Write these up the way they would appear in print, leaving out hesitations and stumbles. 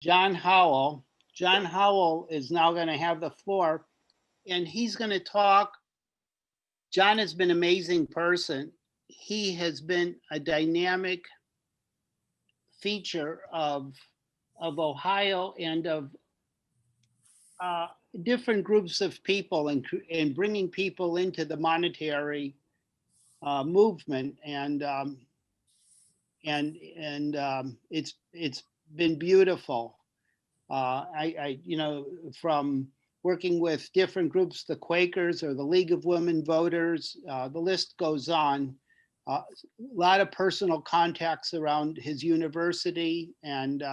John Howell. John Howell is now going to have the floor, and he's going to talk. John has been an amazing person. He has been a dynamic feature of Ohio and of different groups of people, and bringing people into the monetary movement, and it's been beautiful. From working with different groups, the Quakers or the League of Women Voters, the list goes on. A lot of personal contacts around his university, and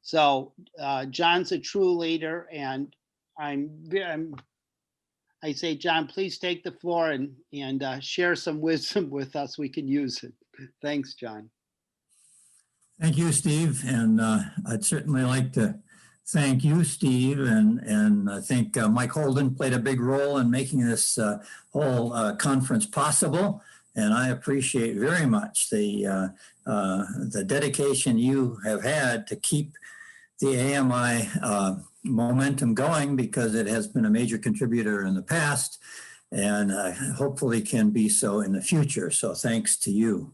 so John's a true leader, and I say, John, please take the floor and share some wisdom with us. We can use it. Thanks, John. Thank you, Steve. And I'd certainly like to thank you, Steve, and I think Mike Holden played a big role in making this whole conference possible. And I appreciate very much the dedication you have had to keep the AMI momentum going, because it has been a major contributor in the past and hopefully can be so in the future. So thanks to you.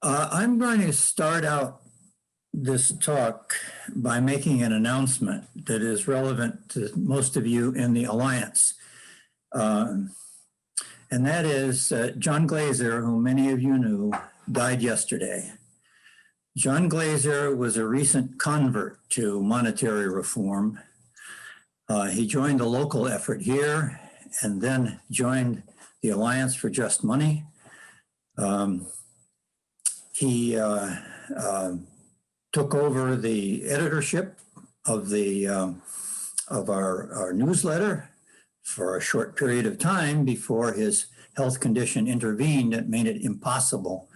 I'm going to start out this talk by making an announcement that is relevant to most of you in the Alliance. And that is John Glazer, who many of you knew, died yesterday. John Glazer was a recent convert to monetary reform. He joined the local effort here and then joined the Alliance for Just Money. He took over the editorship of our newsletter for a short period of time before his health condition intervened and made it impossible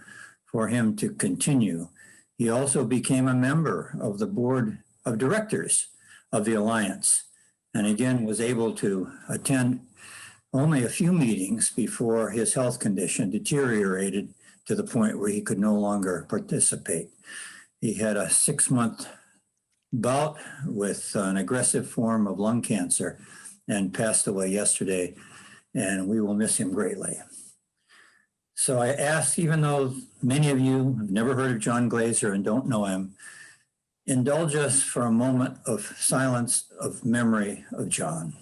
for him to continue. He also became a member of the board of directors of the Alliance, and again was able to attend only a few meetings before his health condition deteriorated to the point where he could no longer participate. He had a 6-month bout with an aggressive form of lung cancer and passed away yesterday, and we will miss him greatly. So I ask, even though many of you have never heard of John Glazer and don't know him, indulge us for a moment of silence of memory of John.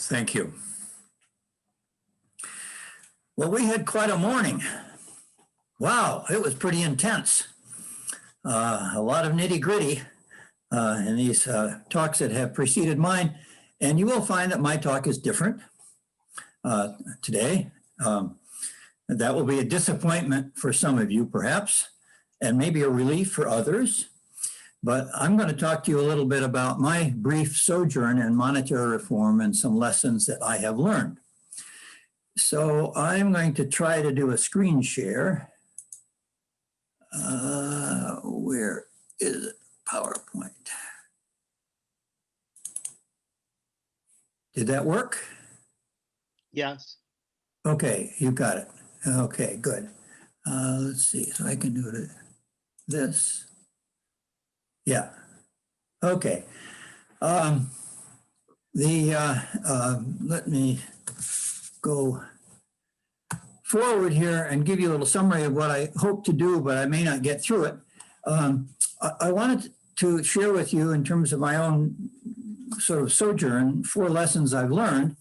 Thank you. Well, we had quite a morning. Wow, it was pretty intense. A lot of nitty gritty in these talks that have preceded mine. And you will find that my talk is different today. That will be a disappointment for some of you, perhaps, and maybe a relief for others. But I'm going to talk to you a little bit about my brief sojourn in monetary reform and some lessons that I have learned. So I'm going to try to do a screen share. Where is it? PowerPoint. Did that work? Yes. Okay, you got it. Okay, good. Let's see, so I can do this. Yeah, okay. Let me go forward here and give you a little summary of what I hope to do, but I may not get through it. I wanted to share with you, in terms of my own sort of sojourn, 4 lessons I've learned.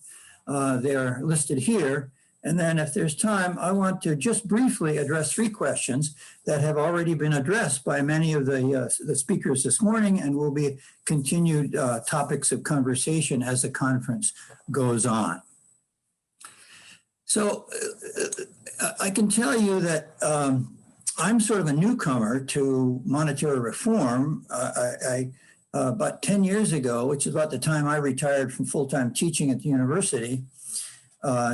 They're listed here. And then if there's time, I want to just briefly address 3 questions that have already been addressed by many of the speakers this morning, and will be continued topics of conversation as the conference goes on. So I can tell you that I'm sort of a newcomer to monetary reform. About 10 years ago, which is about the time I retired from full-time teaching at the university,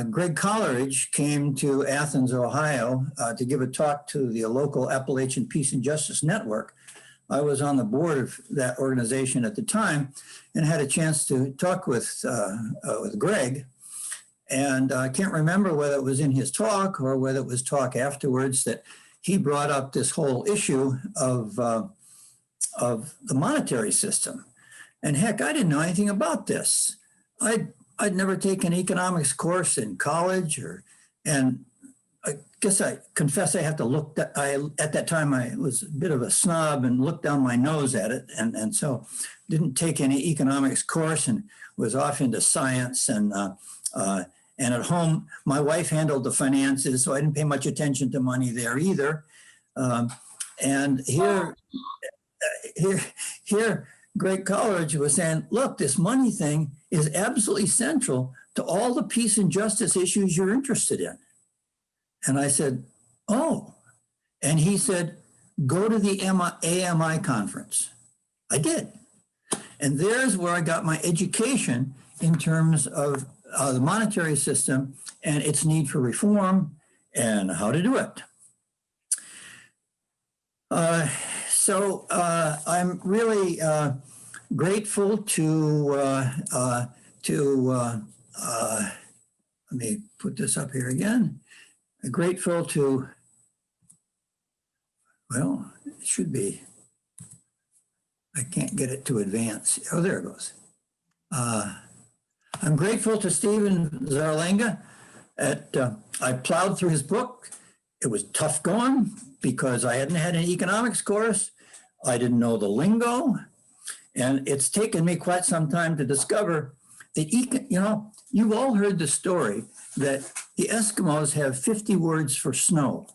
Greg Coleridge came to Athens, Ohio, to give a talk to the local Appalachian Peace and Justice Network. I was on the board of that organization at the time and had a chance to talk with Greg. And I can't remember whether it was in his talk or whether it was talk afterwards that he brought up this whole issue of the monetary system. And heck, I didn't know anything about this. I'd never taken an economics course in college, and I guess I confess I have to look. At that time I was a bit of a snob and looked down my nose at it, and so didn't take any economics course and was off into science and at home my wife handled the finances, so I didn't pay much attention to money there either. And here, Greg Coleridge was saying, look, this money thing is absolutely central to all the peace and justice issues you're interested in. And I said, oh. And he said, go to the AMI conference. I did. And there's where I got my education in terms of the monetary system and its need for reform and how to do it. So I'm really grateful to let me put this up here again. Grateful to, well, it should be, I can't get it to advance. Oh, there it goes. I'm grateful to Stephen Zarlenga. I plowed through his book. It was tough going because I hadn't had an economics course. I didn't know the lingo. And it's taken me quite some time to discover that, you've all heard the story that the Eskimos have 50 words for snow.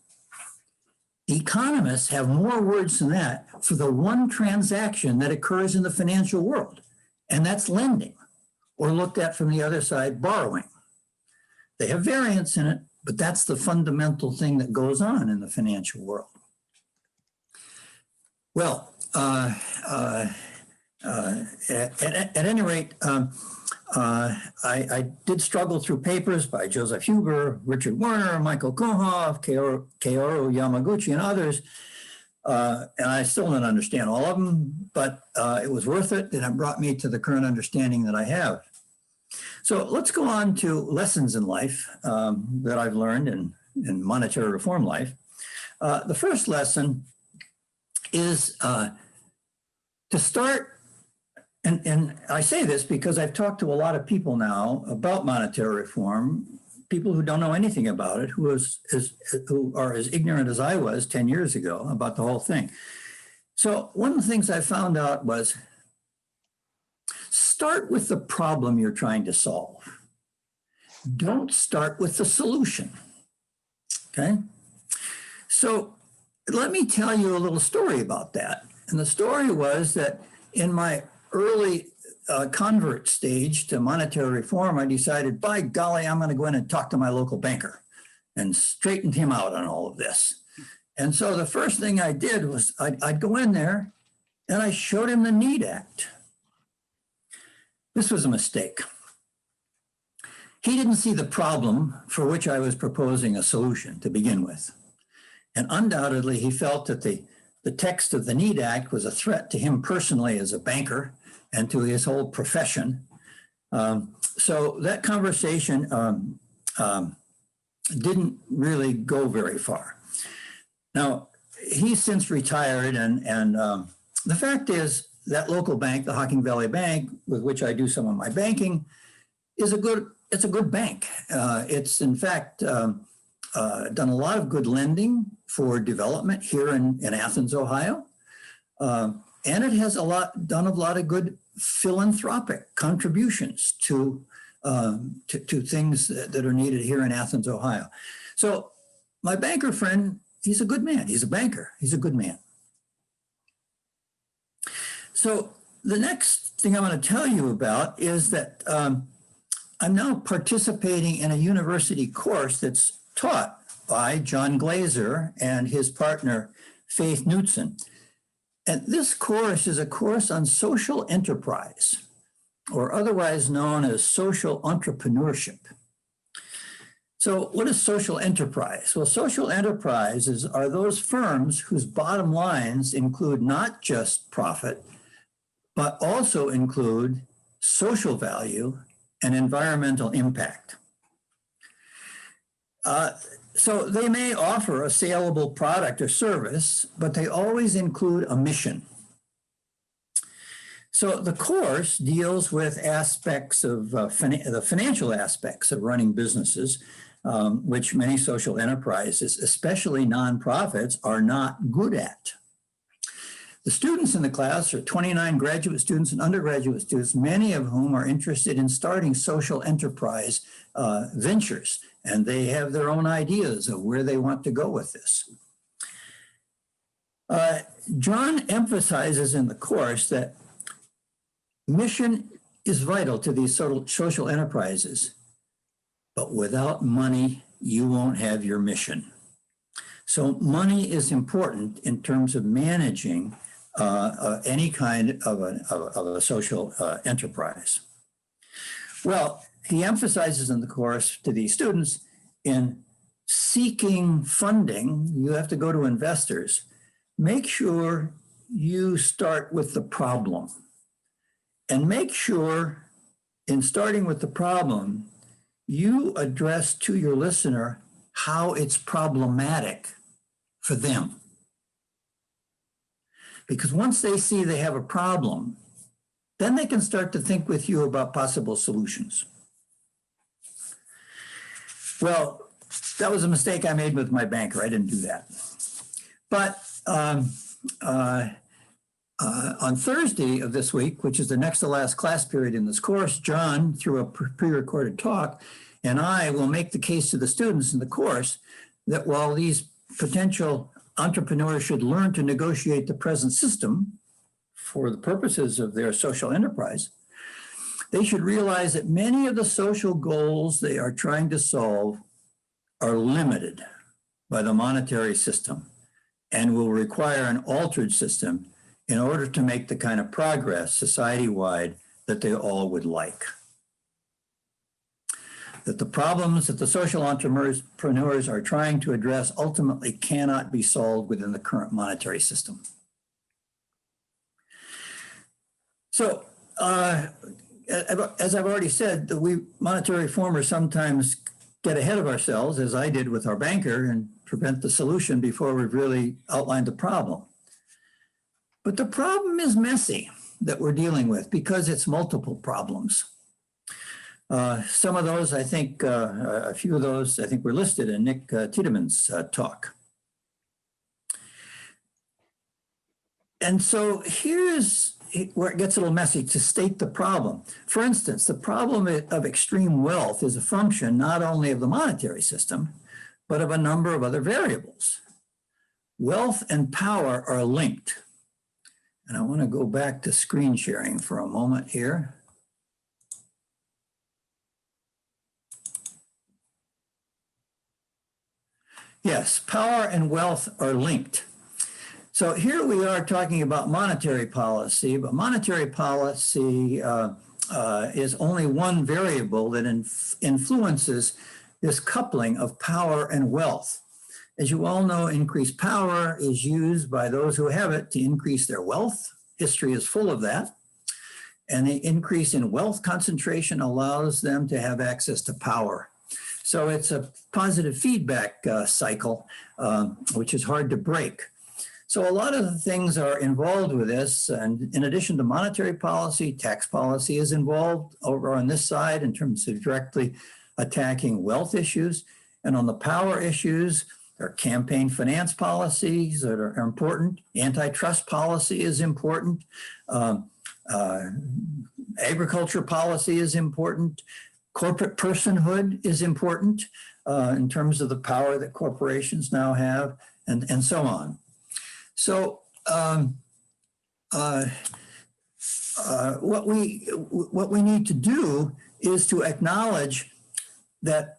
Economists have more words than that for the one transaction that occurs in the financial world, and that's lending, or looked at from the other side, borrowing. They have variance in it, but that's the fundamental thing that goes on in the financial world. Well, at any rate, I did struggle through papers by Joseph Huber, Richard Werner, Michael Kohoff, Kaoru Yamaguchi, and others. And I still don't understand all of them, but it was worth it, and it brought me to the current understanding that I have. So let's go on to lessons in life that I've learned in monetary reform life. The first lesson is to start, and I say this because I've talked to a lot of people now about monetary reform, people who don't know anything about it, who are as ignorant as I was 10 years ago about the whole thing. So one of the things I found out was start with the problem you're trying to solve. Don't start with the solution, okay? So let me tell you a little story about that. And the story was that in my early convert stage to monetary reform, I decided, by golly, I'm going to go in and talk to my local banker and straighten him out on all of this. And so the first thing I did was I'd go in there and I showed him the NEED Act. This was a mistake. He didn't see the problem for which I was proposing a solution to begin with. And undoubtedly, he felt that the text of the NEED Act was a threat to him personally as a banker and to his whole profession. So that conversation didn't really go very far. Now, he's since retired, and the fact is that local bank, the Hocking Valley Bank, with which I do some of my banking, it's a good bank. It's in fact done a lot of good lending for development here in Athens, Ohio. And it has done a lot of good philanthropic contributions to things that are needed here in Athens, Ohio. So my banker friend, he's a good man. He's a banker. He's a good man. So the next thing I want to tell you about is that I'm now participating in a university course that's taught by John Glazer and his partner, Faith Knutson. And this course is a course on social enterprise, or otherwise known as social entrepreneurship. So what is social enterprise? Well, social enterprises are those firms whose bottom lines include not just profit, but also include social value and environmental impact. So they may offer a saleable product or service, but they always include a mission. So the course deals with aspects of the financial aspects of running businesses, which many social enterprises, especially nonprofits, are not good at. The students in the class are 29 graduate students and undergraduate students, many of whom are interested in starting social enterprise ventures, and they have their own ideas of where they want to go with this. John emphasizes in the course that mission is vital to these social enterprises, but without money, you won't have your mission. So money is important in terms of managing any kind of a social enterprise. Well, he emphasizes in the course to these students, in seeking funding, you have to go to investors. Make sure you start with the problem. And make sure in starting with the problem, you address to your listener how it's problematic for them. Because once they see they have a problem, then they can start to think with you about possible solutions. Well, that was a mistake I made with my banker. I didn't do that. But on Thursday of this week, which is the next to last class period in this course, John, through a pre-recorded talk, and I will make the case to the students in the course that while these potential entrepreneurs should learn to negotiate the present system for the purposes of their social enterprise, they should realize that many of the social goals they are trying to solve are limited by the monetary system and will require an altered system in order to make the kind of progress society-wide that they all would like. That the problems that the social entrepreneurs are trying to address ultimately cannot be solved within the current monetary system. So, as I've already said, we monetary reformers sometimes get ahead of ourselves, as I did with our banker, and prevent the solution before we've really outlined the problem. But the problem is messy that we're dealing with because it's multiple problems. Some of those, I think, a few of those, I think were listed in Nick Tiedemann's talk. And so here's where it gets a little messy to state the problem. For instance, the problem of extreme wealth is a function not only of the monetary system, but of a number of other variables. Wealth and power are linked. And I want to go back to screen sharing for a moment here. Yes, power and wealth are linked. So here we are talking about monetary policy, but monetary policy is only one variable that influences this coupling of power and wealth. As you all know, increased power is used by those who have it to increase their wealth. History is full of that. And the increase in wealth concentration allows them to have access to power. So it's a positive feedback cycle, which is hard to break. So a lot of the things are involved with this. And in addition to monetary policy, tax policy is involved over on this side in terms of directly attacking wealth issues. And on the power issues, there are campaign finance policies that are important. Antitrust policy is important. Agriculture policy is important. Corporate personhood is important in terms of the power that corporations now have, and so on. So what we need to do is to acknowledge that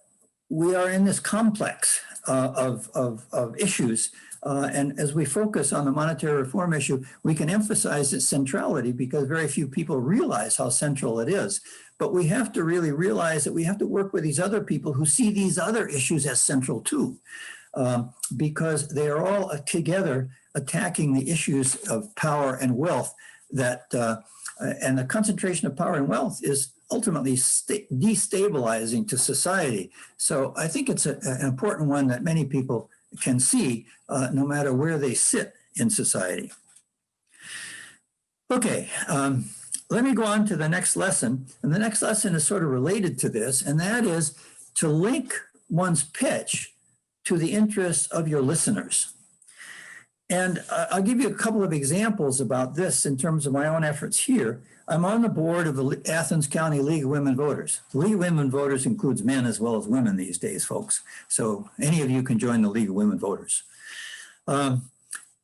we are in this complex of issues. And as we focus on the monetary reform issue, we can emphasize its centrality because very few people realize how central it is. But we have to really realize that we have to work with these other people who see these other issues as central too, because they are all together attacking the issues of power and wealth that, and the concentration of power and wealth is ultimately destabilizing to society. So I think it's an important one that many people can see no matter where they sit in society. Okay, let me go on to the next lesson. And the next lesson is sort of related to this, and that is to link one's pitch to the interests of your listeners. And I'll give you a couple of examples about this in terms of my own efforts here. I'm on the board of the Athens County League of Women Voters. The League of Women Voters includes men as well as women these days, folks. So any of you can join the League of Women Voters.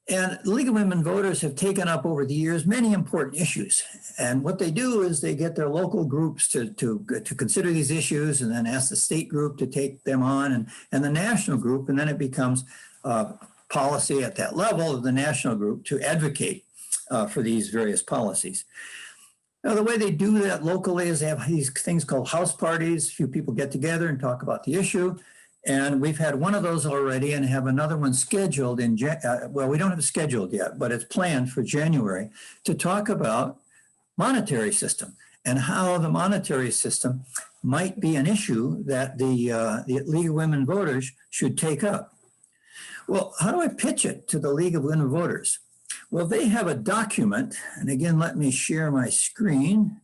And the League of Women Voters have taken up over the years many important issues. And what they do is they get their local groups to consider these issues and then ask the state group to take them on and the national group, and then it becomes policy at that level of the national group to advocate for these various policies. Now, the way they do that locally is they have these things called house parties. A few people get together and talk about the issue. And we've had one of those already and have another one scheduled in, well, we don't have it scheduled yet, but it's planned for January to talk about monetary system and how the monetary system might be an issue that the League of Women Voters should take up. Well, how do I pitch it to the League of Women Voters? Well, they have a document, and again, let me share my screen.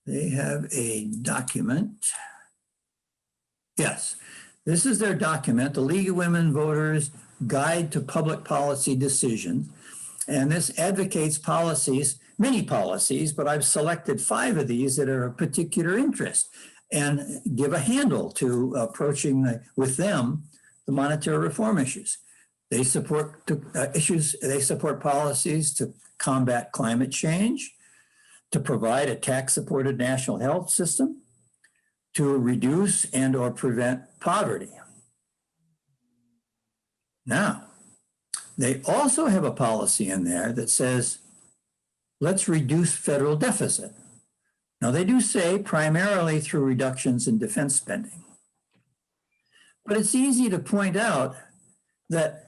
They have a document. Yes, this is their document, the League of Women Voters Guide to Public Policy Decisions. And this advocates policies, many policies, but I've selected 5 of these that are of particular interest and give a handle to approaching with them the monetary reform issues. They support they support policies to combat climate change, to provide a tax-supported national health system, to reduce and or prevent poverty. Now, they also have a policy in there that says, let's reduce federal deficit. Now, they do say primarily through reductions in defense spending. But it's easy to point out that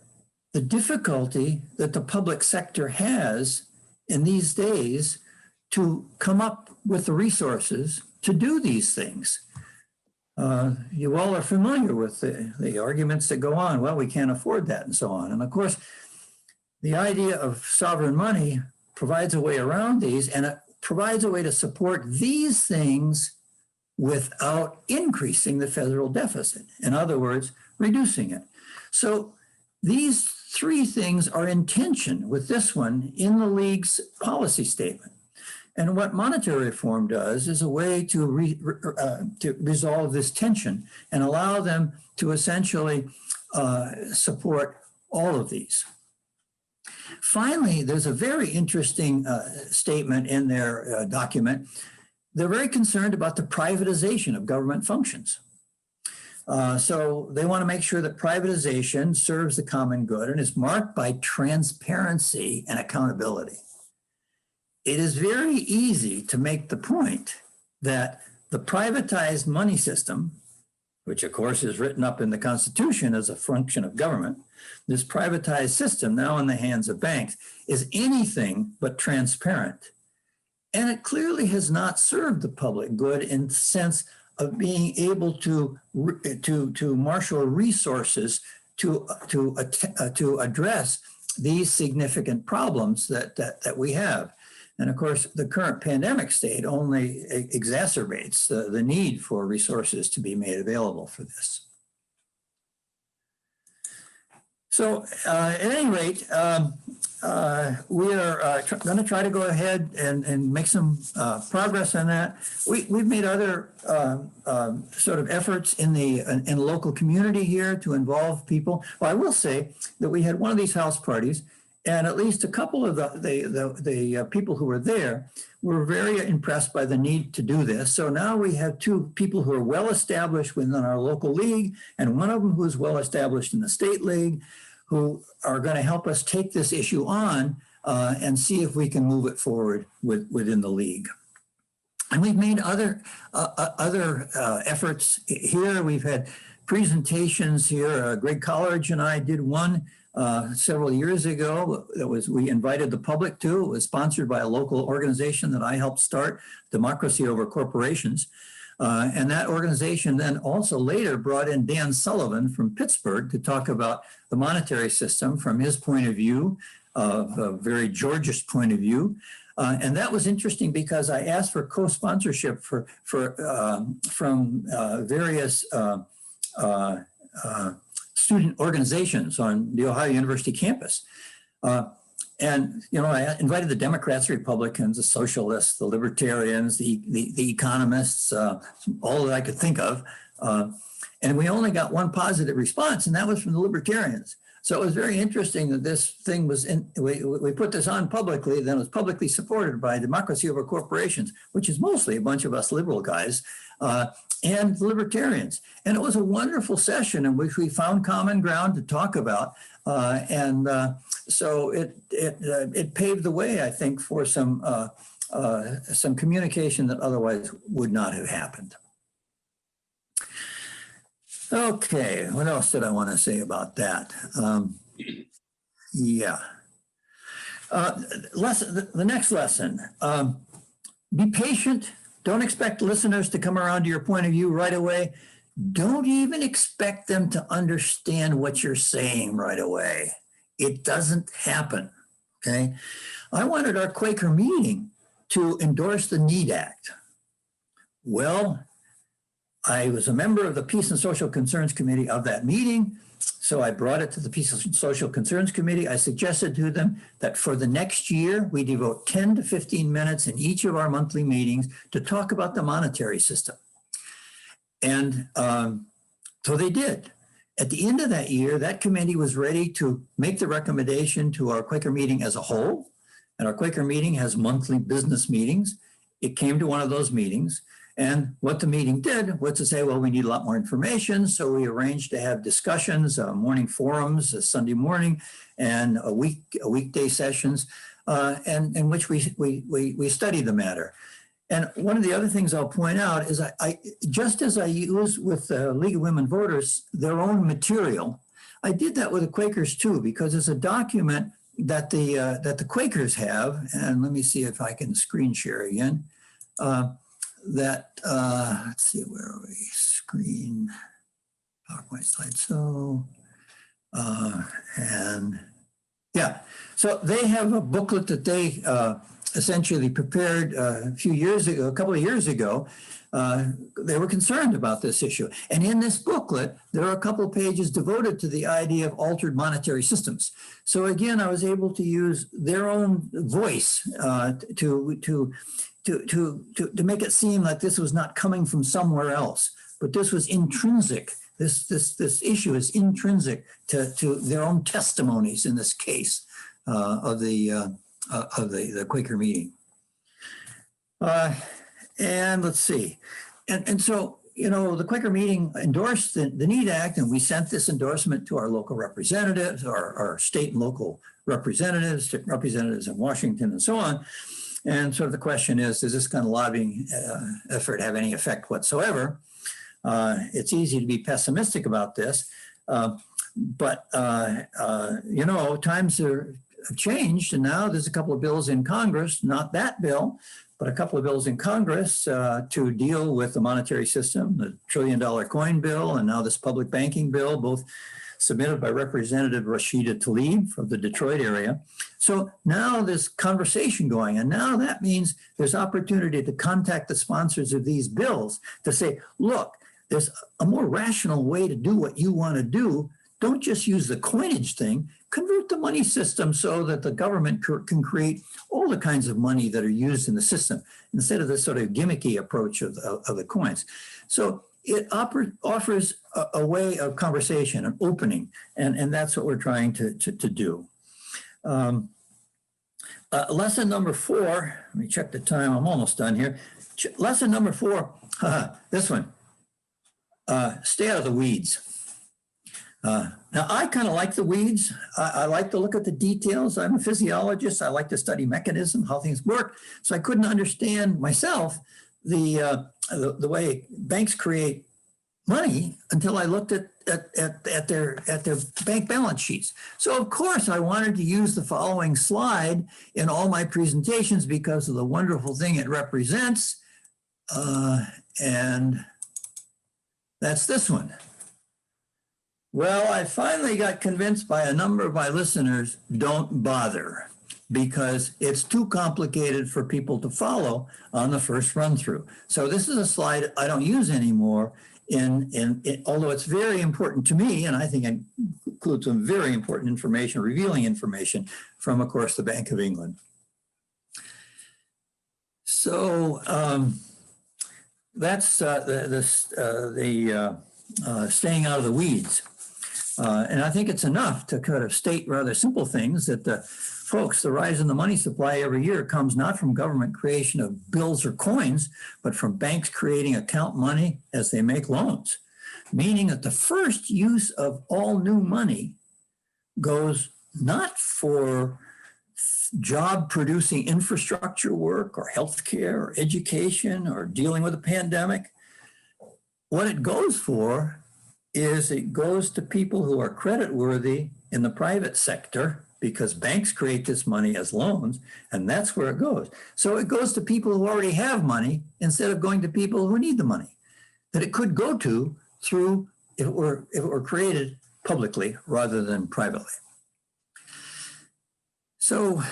the difficulty that the public sector has in these days to come up with the resources to do these things. You all are familiar with the arguments that go on. Well, we can't afford that and so on. And of course, the idea of sovereign money provides a way around these, and it provides a way to support these things without increasing the federal deficit. In other words, reducing it. So these 3 things are in tension with this one in the League's policy statement. And what monetary reform does is a way to resolve this tension and allow them to essentially support all of these. Finally, there's a very interesting statement in their document. They're very concerned about the privatization of government functions. So they want to make sure that privatization serves the common good and is marked by transparency and accountability. It is very easy to make the point that the privatized money system, which of course is written up in the Constitution as a function of government, this privatized system now in the hands of banks is anything but transparent. And it clearly has not served the public good in the sense of being able to marshal resources to address these significant problems that we have. And of course, the current pandemic state only exacerbates the need for resources to be made available for this. So at any rate, we are going to try to go ahead and make some progress on that. We've made other sort of efforts in the local community here to involve people. Well, I will say that we had one of these house parties, And at least a couple of the people who were there were very impressed by the need to do this. So now we have two people who are well established within our local league, and one of them who's well established in the state league, who are going to help us take this issue on and see if we can move it forward within the league. And we've made other efforts here. We've had presentations here. Greg Coleridge and I did one several years ago. We invited the public to. It was sponsored by a local organization that I helped start, Democracy Over Corporations. And that organization then also later brought in Dan Sullivan from Pittsburgh to talk about the monetary system from his point of view, a very Georgist point of view. And that was interesting because I asked for co-sponsorship from various student organizations on the Ohio University campus. And, you know, I invited the Democrats, Republicans, the socialists, the libertarians, the economists, all that I could think of. And we only got one positive response, and that was from the libertarians. So it was very interesting that this thing was we put this on publicly, then it was publicly supported by Democracy Over Corporations, which is mostly a bunch of us liberal guys, and libertarians. And it was a wonderful session in which we found common ground to talk about. So it paved the way, I think, for some communication that otherwise would not have happened. Okay, what else did I want to say about that? The next lesson, be patient. Don't expect listeners to come around to your point of view right away. Don't even expect them to understand what you're saying right away. It doesn't happen, okay? I wanted our Quaker meeting to endorse the NEED Act. Well, I was a member of the Peace and Social Concerns Committee of that meeting, so I brought it to the Peace and Social Concerns Committee. I suggested to them that for the next year, we devote 10 to 15 minutes in each of our monthly meetings to talk about the monetary system. And so they did. At the end of that year, that committee was ready to make the recommendation to our Quaker meeting as a whole. And our Quaker meeting has monthly business meetings. It came to one of those meetings. And what the meeting did was to say, well, we need a lot more information. So we arranged to have discussions, morning forums, a Sunday morning, and weekday sessions, and in which we studied the matter. And one of the other things I'll point out is I just as I use with the League of Women Voters their own material, I did that with the Quakers too, because it's a document that the Quakers have. And let me see if I can screen share again. Let's see, where are we? Screen, PowerPoint slide. So, and yeah, so they have a booklet that they essentially prepared a couple of years ago. They were concerned about this issue. And in this booklet, there are a couple of pages devoted to the idea of altered monetary systems. So again, I was able to use their own voice to make it seem like this was not coming from somewhere else, but this was intrinsic. This issue is intrinsic to their own testimonies in this case of the Quaker meeting. And let's see. And so, you know, the Quaker meeting endorsed the NEED Act, and we sent this endorsement to our local representatives, our state and local representatives in Washington and so on. And sort of the question is, does this kind of lobbying effort have any effect whatsoever? It's easy to be pessimistic about this, but you know, times have changed, and now there's a couple of bills in Congress, not that bill, but a couple of bills in Congress to deal with the monetary system, the $1 trillion coin bill, and now this public banking bill, both submitted by Representative Rashida Tlaib from the Detroit area. So now there's conversation going, and now that means there's opportunity to contact the sponsors of these bills to say, look, there's a more rational way to do what you want to do. Don't just use the coinage thing, convert the money system so that the government can create all the kinds of money that are used in the system instead of this sort of gimmicky approach of the coins. So it offers a way of conversation, an opening, and that's what we're trying to do. Um, Lesson number 4, let me check the time, I'm almost done here. Lesson number 4, this one, stay out of the weeds. Now, I kind of like the weeds. I like to look at the details. I'm a physiologist. I like to study mechanism, how things work. So I couldn't understand myself the way banks create money until I looked at their bank balance sheets. So of course I wanted to use the following slide in all my presentations because of the wonderful thing it represents. And that's this one. Well, I finally got convinced by a number of my listeners, don't bother, because it's too complicated for people to follow on the first run through. So this is a slide I don't use anymore, although it's very important to me, and I think it includes some very important information, revealing information from, of course, the Bank of England. So that's staying out of the weeds. And I think it's enough to kind of state rather simple things that folks, the rise in the money supply every year comes not from government creation of bills or coins, but from banks creating account money as they make loans, meaning that the first use of all new money goes not for job producing infrastructure work or healthcare or education or dealing with a pandemic. What it goes for is it goes to people who are creditworthy in the private sector because banks create this money as loans, and that's where it goes. So it goes to people who already have money instead of going to people who need the money that it could go to through if it were created publicly rather than privately. So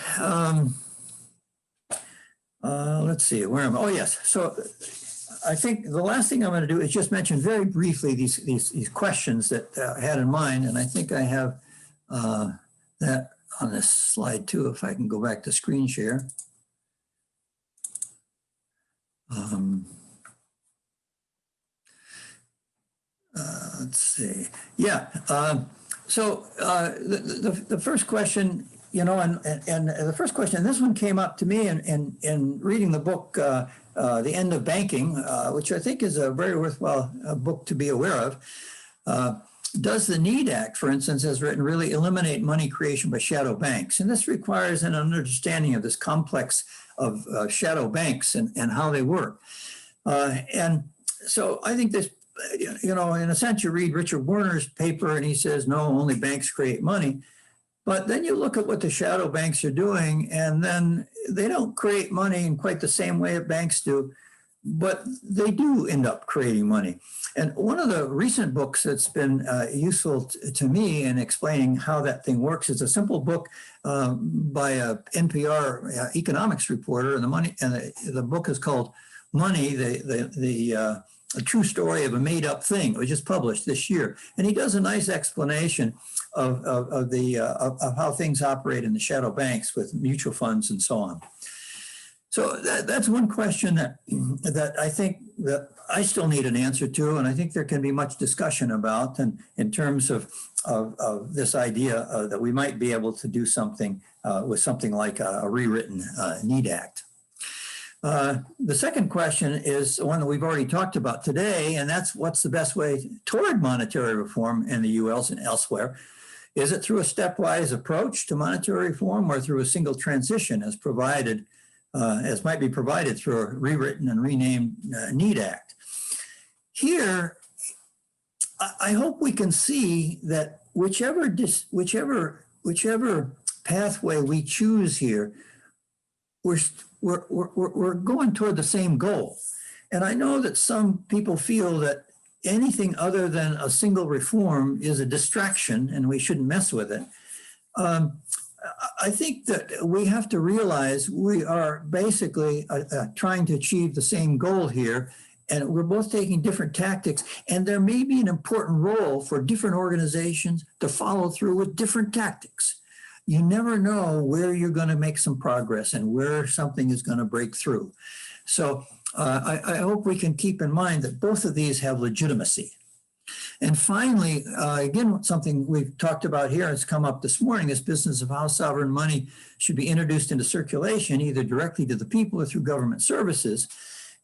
let's see, where am I? Oh, yes. So I think the last thing I'm going to do is just mention very briefly these questions that I had in mind, and I think I have that on this slide too, if I can go back to screen share. Let's see. Yeah. So the first question, you know, and the first question, and this one came up to me in reading the book, The End of Banking, which I think is a very worthwhile book to be aware of. Does the NEED Act, for instance, as written, really eliminate money creation by shadow banks? And this requires an understanding of this complex of shadow banks and how they work. And so I think this, you know, in a sense, you read Richard Werner's paper and he says, no, only banks create money. But then you look at what the shadow banks are doing, and then they don't create money in quite the same way that banks do, but they do end up creating money. And one of the recent books that's been useful to me in explaining how that thing works is a simple book by a NPR economics reporter, and the book is called Money, the true story of a made-up thing. It was just published this year, and he does a nice explanation of how things operate in the shadow banks with mutual funds and so on. So that's one question that I think that I still need an answer to, and I think there can be much discussion about, and in terms of this idea that we might be able to do something with something like a rewritten NEED Act. The second question is one that we've already talked about today, and that's what's the best way toward monetary reform in the US and elsewhere. Is it through a stepwise approach to monetary reform or through a single transition as provided, as might be provided through a rewritten and renamed NEED Act? Here, I hope we can see that whichever pathway we choose here, we're going toward the same goal. And I know that some people feel that anything other than a single reform is a distraction and we shouldn't mess with it. I think that we have to realize we are basically trying to achieve the same goal here, and we're both taking different tactics, and there may be an important role for different organizations to follow through with different tactics. You never know where you're going to make some progress and where something is going to break through. So I hope we can keep in mind that both of these have legitimacy. And finally, again, something we've talked about here has come up this morning, this business of how sovereign money should be introduced into circulation, either directly to the people or through government services.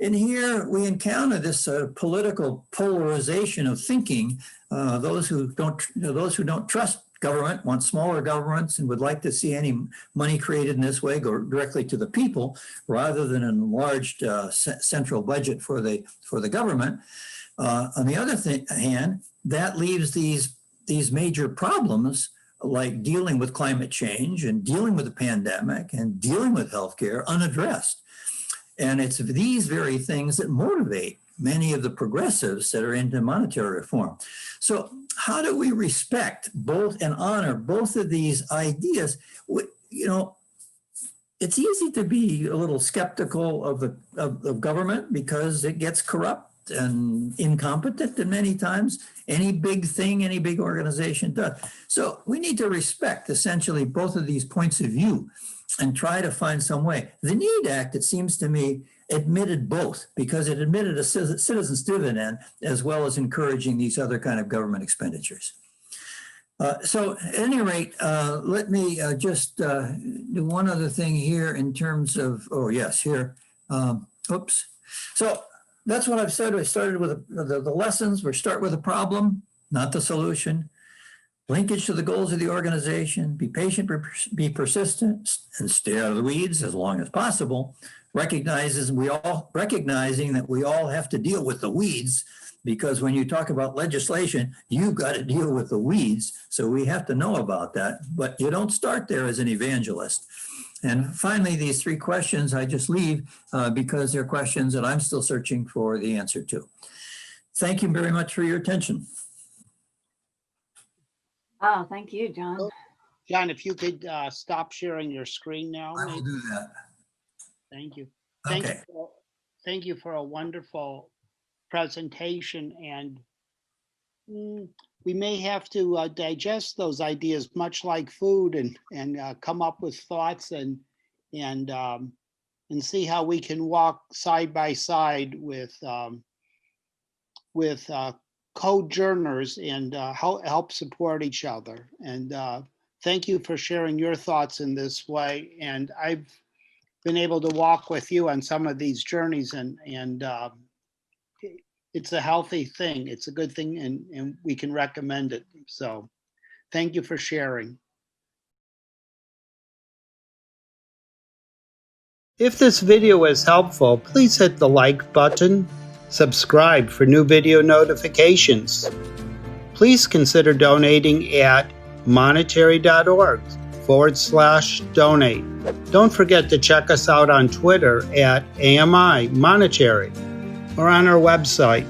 And here we encounter this political polarization of thinking. Those who don't trust government want smaller governments and would like to see any money created in this way go directly to the people rather than an enlarged central budget for the government. On the other hand, that leaves these major problems like dealing with climate change and dealing with the pandemic and dealing with healthcare unaddressed. And it's these very things that motivate many of the progressives that are into monetary reform. So how do we respect both and honor both of these ideas? You know, it's easy to be a little skeptical of government because it gets corrupt and incompetent, and many times any big thing, any big organization does. So we need to respect essentially both of these points of view and try to find some way. The Need Act, it seems to me, admitted both because it admitted a citizen's dividend as well as encouraging these other kind of government expenditures. So at any rate, let me just do one other thing here in terms of, oh yes, here, oops. So that's what I've said. I started with the lessons. We start with a problem, not the solution. Linkage to the goals of the organization, be patient, be persistent, and stay out of the weeds as long as possible. Recognizing that we all have to deal with the weeds, because when you talk about legislation, you've got to deal with the weeds. So we have to know about that, but you don't start there as an evangelist. And finally, these three questions I just leave because they're questions that I'm still searching for the answer to. Thank you very much for your attention. Oh, thank you, John. John, if you could stop sharing your screen now. I will do that. Thank you. Okay. Thank you for a wonderful presentation. And we may have to digest those ideas, much like food, and come up with thoughts and see how we can walk side by side with co-journers and help support each other. And thank you for sharing your thoughts in this way. And I've been able to walk with you on some of these journeys, and it's a healthy thing. It's a good thing, and we can recommend it. So thank you for sharing. If this video is helpful, please hit the like button, subscribe for new video notifications. Please consider donating at monetary.org/donate. Don't forget to check us out on Twitter at AMI Monetary or on our website